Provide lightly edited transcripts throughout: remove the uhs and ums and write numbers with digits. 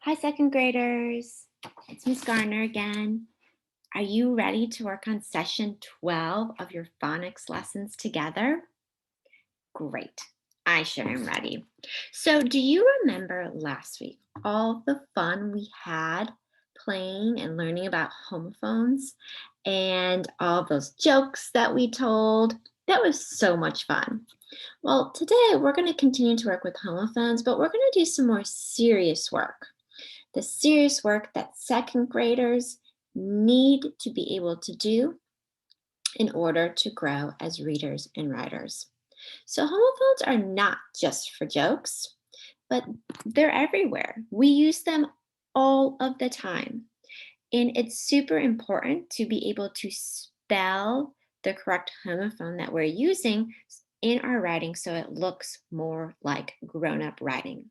Hi, second graders. It's Miss Garner again. Are you ready to work on session 12 of your phonics lessons together? Great. I sure am ready. So, do you remember last week all the fun we had playing and learning about homophones and all those jokes that we told? That was so much fun. Well, today we're going to continue to work with homophones, but we're going to do some more serious work. The serious work that second graders need to be able to do in order to grow as readers and writers. So, homophones are not just for jokes, but they're everywhere. We use them all of the time. And it's super important to be able to spell the correct homophone that we're using in our writing so it looks more like grown up writing.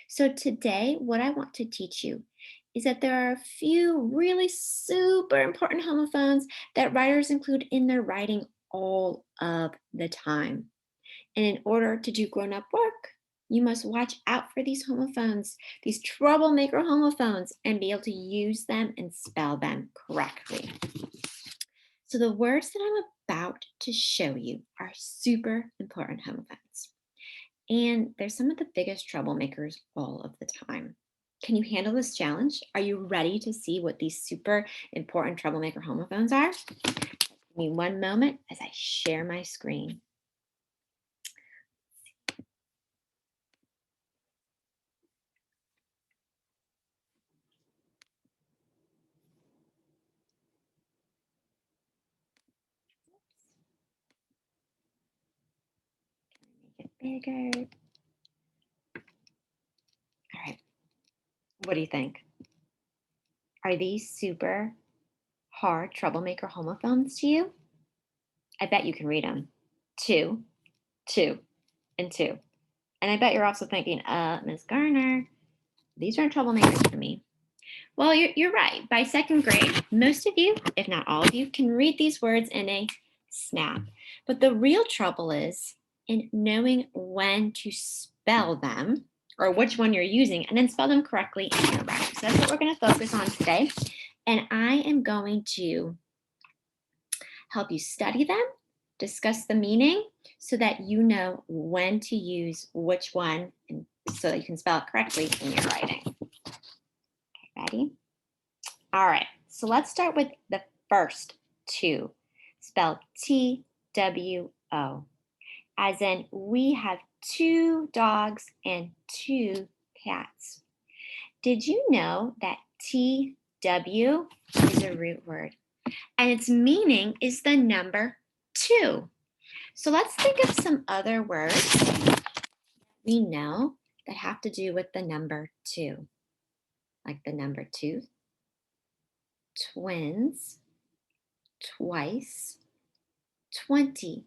So, today, what I want to teach you is that there are a few really super important homophones that writers include in their writing all of the time. And in order to do grown up work, you must watch out for these homophones, these troublemaker homophones, and be able to use them and spell them correctly. So, the words that I'm about to show you are super important homophones. And they're some of the biggest troublemakers all of the time. Can you handle this challenge? Are you ready to see what these super important troublemaker homophones are? Give me one moment as I share my screen. Make it bigger. All right. What do you think? Are these super hard troublemaker homophones to you? I bet you can read them. Two, two, and two. And I bet you're also thinking, Miss Garner, these aren't troublemakers for me. Well, you're right. By second grade, most of you, if not all of you, can read these words in a snap. But the real trouble is in knowing when to spell them or which one you're using and then spell them correctly in your writing. So that's what we're going to focus on today. And I am going to help you study them, discuss the meaning so that you know when to use which one and so that you can spell it correctly in your writing. Okay, ready? All right, so let's start with the first two, spelled TWO, as in we have two dogs and two cats. Did you know that TW is a root word and its meaning is the number two? So let's think of some other words we know that have to do with the number two, like the number tooth, twins, twice, 20.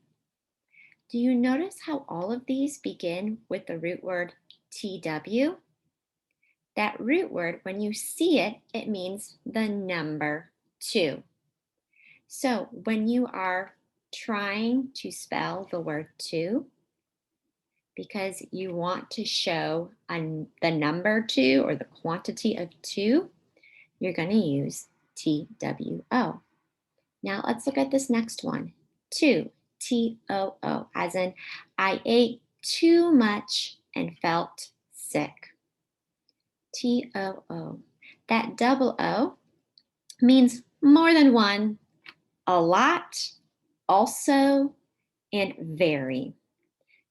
Do you notice how all of these begin with the root word TW? That root word, when you see it, it means the number two. So when you are trying to spell the word two, because you want to show the number two or the quantity of two, you're going to use TWO. Now let's look at this next one. Two, TOO, as in I ate too much and felt sick. TOO. That double O means more than one, a lot, also, and very.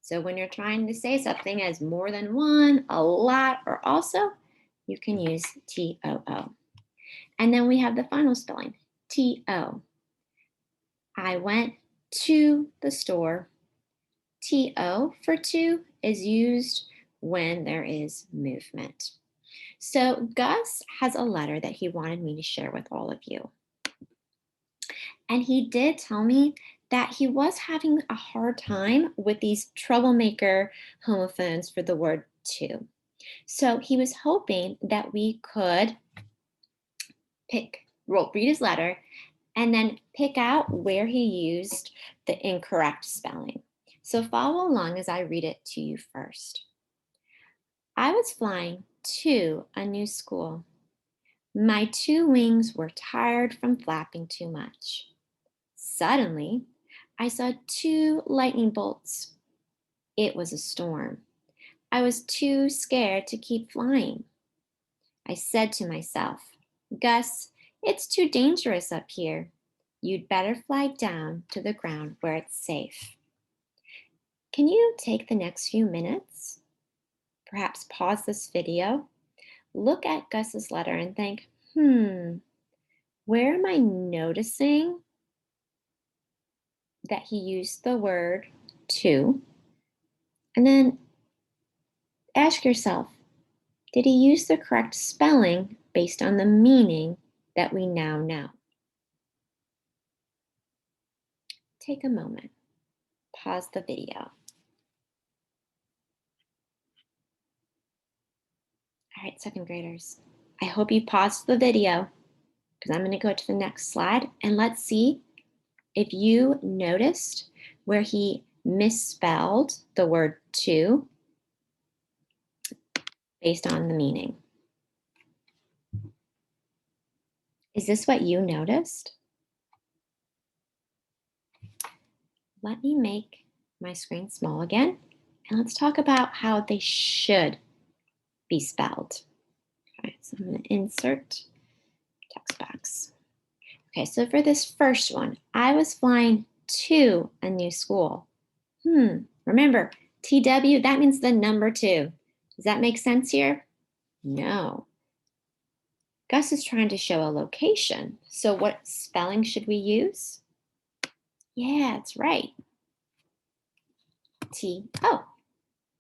So when you're trying to say something as more than one, a lot, or also, you can use TOO. And then we have the final spelling, TO. I went to the store. TO for two is used when there is movement. So Gus has a letter that he wanted me to share with all of you. And he did tell me that he was having a hard time with these troublemaker homophones for the word two. So he was hoping that we could read his letter and then pick out where he used the incorrect spelling. So follow along as I read it to you first. I was flying to a new school. My two wings were tired from flapping too much. Suddenly, I saw two lightning bolts. It was a storm. I was too scared to keep flying. I said to myself, Gus, it's too dangerous up here. You'd better fly down to the ground where it's safe. Can you take the next few minutes? Perhaps pause this video, look at Gus's letter and think, where am I noticing that he used the word to? And then ask yourself, did he use the correct spelling based on the meaning that we now know? Take a moment, pause the video. All right, second graders, I hope you paused the video because I'm going to go to the next slide and let's see if you noticed where he misspelled the word to based on the meaning. Is this what you noticed? Let me make my screen small again and let's talk about how they should be spelled. Okay, so I'm going to insert text box. Okay, so for this first one, I was flying to a new school. Remember, TW, that means the number 2. Does that make sense here? No. Gus is trying to show a location. So what spelling should we use? Yeah, it's right. T-O.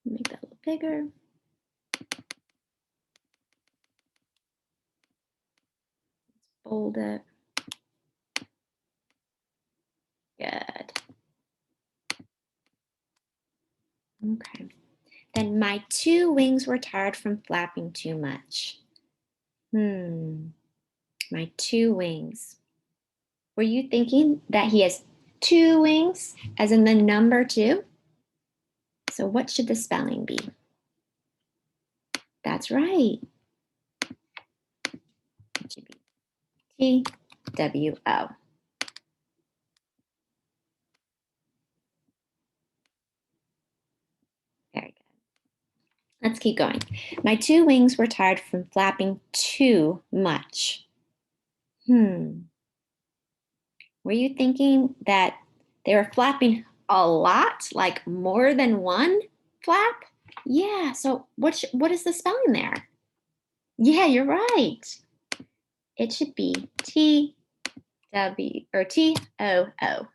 Make that a little bigger. Let's bold it. Good. Okay. Then my two wings were tired from flapping too much. My two wings. Were you thinking that he has two wings, as in the number 2? So what should the spelling be? That's right. It should be T-W-O. Very good. Let's keep going. My two wings were tired from flapping too much. Were you thinking that they were flapping a lot, like more than one flap? Yeah, so what is the spelling there? Yeah, you're right. It should be T-W or T-O-O.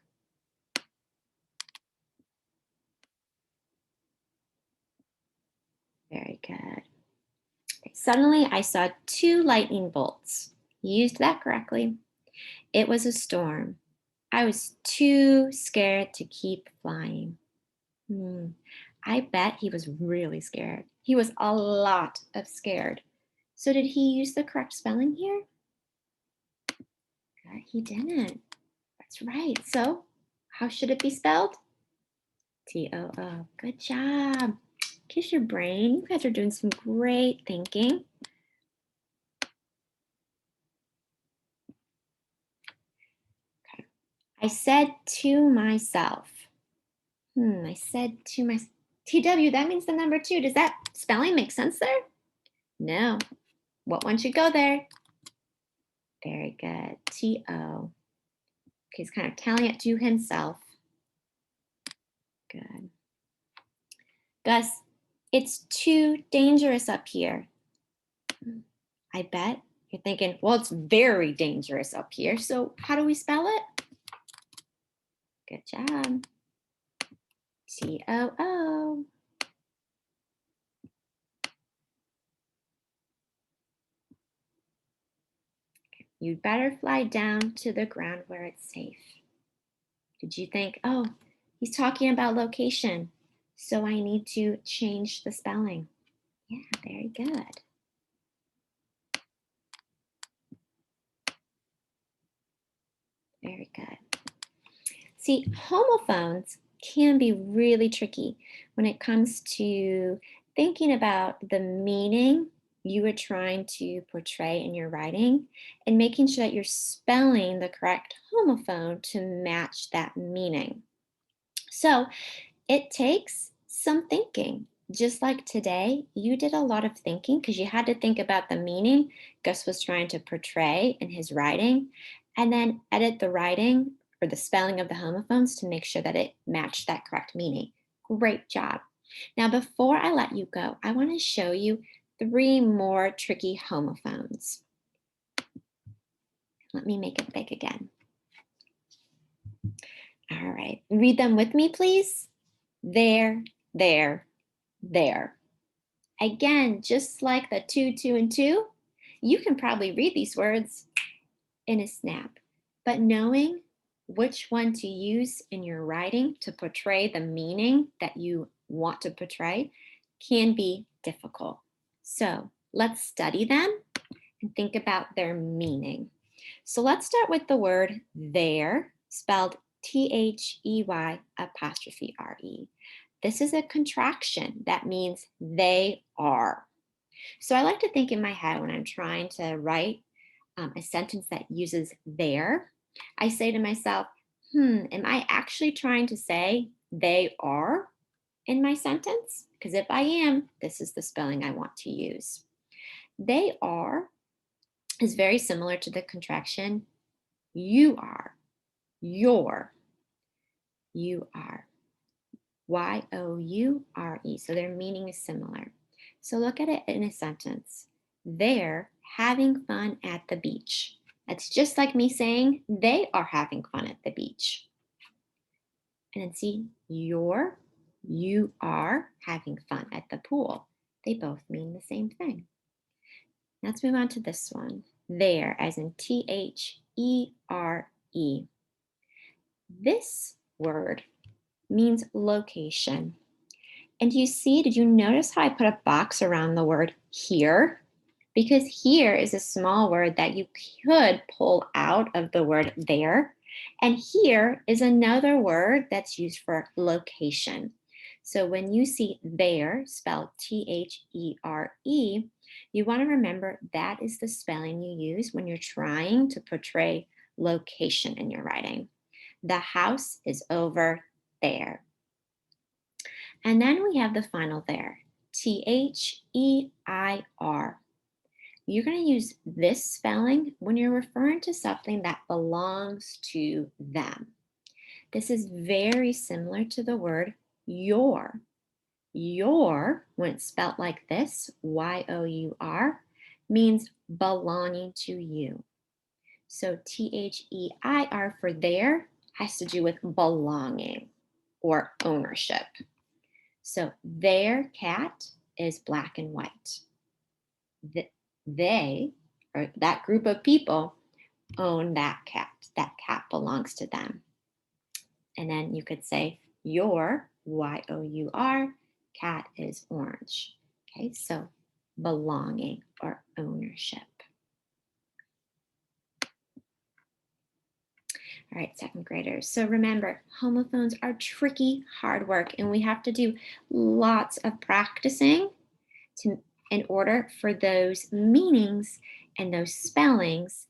Very good. Suddenly, I saw two lightning bolts. You used that correctly. It was a storm. I was too scared to keep flying. I bet he was really scared. He was a lot of scared. So did he use the correct spelling here? Good, he didn't. That's right. So how should it be spelled? T-O-O. Good job. Kiss your brain. You guys are doing some great thinking. Okay. I said to myself. I said to myself. TW, that means the number 2. Does that spelling make sense there? No. What one should go there? Very good. T-O. Okay, he's kind of telling it to himself. Good. Gus, it's too dangerous up here. I bet you're thinking, well, it's very dangerous up here. So how do we spell it? Good job. T-O-O. You'd better fly down to the ground where it's safe. Did you think, oh, he's talking about location, so I need to change the spelling? Yeah, very good. Very good. See, homophones can be really tricky when it comes to thinking about the meaning you are trying to portray in your writing and making sure that you're spelling the correct homophone to match that meaning. So it takes some thinking. Just like today, you did a lot of thinking because you had to think about the meaning Gus was trying to portray in his writing, and then edit the writing or the spelling of the homophones to make sure that it matched that correct meaning. Great job. Now, before I let you go, I want to show you 3 more tricky homophones. Let me make it big again. All right, read them with me, please. There, there, there. Again, just like the 2, 2, and 2, you can probably read these words in a snap, but knowing which one to use in your writing to portray the meaning that you want to portray can be difficult. So let's study them and think about their meaning. So let's start with the word there, spelled They apostrophe re. This is a contraction that means they are. So I like to think in my head when I'm trying to write a sentence that uses there, I say to myself, am I actually trying to say they are in my sentence? Because if I am, this is the spelling I want to use. They are is very similar to the contraction you are, your, you are. Youre. So their meaning is similar. So look at it in a sentence. They're having fun at the beach. That's just like me saying they are having fun at the beach. And then see, you are having fun at the pool. They both mean the same thing. Let's move on to this one. There, as in There. This word means location. And did you notice how I put a box around the word here? Because here is a small word that you could pull out of the word there. And here is another word that's used for location. So when you see there, spelled There, you want to remember that is the spelling you use when you're trying to portray location in your writing. The house is over there. And then we have the final there, Their. You're going to use this spelling when you're referring to something that belongs to them. This is very similar to the word your. Your, when it's spelled like this, Your, means belonging to you. So Their for there has to do with belonging or ownership. So their cat is black and white. They, or that group of people, own that cat. That cat belongs to them. And then you could say your, Your, cat is orange. Okay, so belonging or ownership. All right, second graders. So remember, homophones are tricky, hard work, and we have to do lots of practicing in order for those meanings and those spellings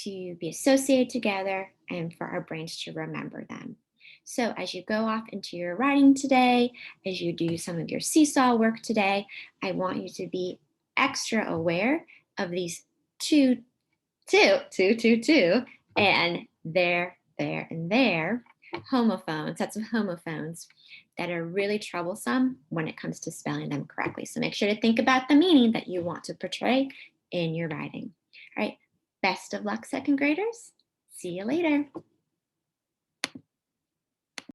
to be associated together and for our brains to remember them. So as you go off into your writing today, as you do some of your seesaw work today, I want you to be extra aware of these two, and there, and there homophones, sets of homophones that are really troublesome when it comes to spelling them correctly. So make sure to think about the meaning that you want to portray in your writing. All right, best of luck, second graders. See you later.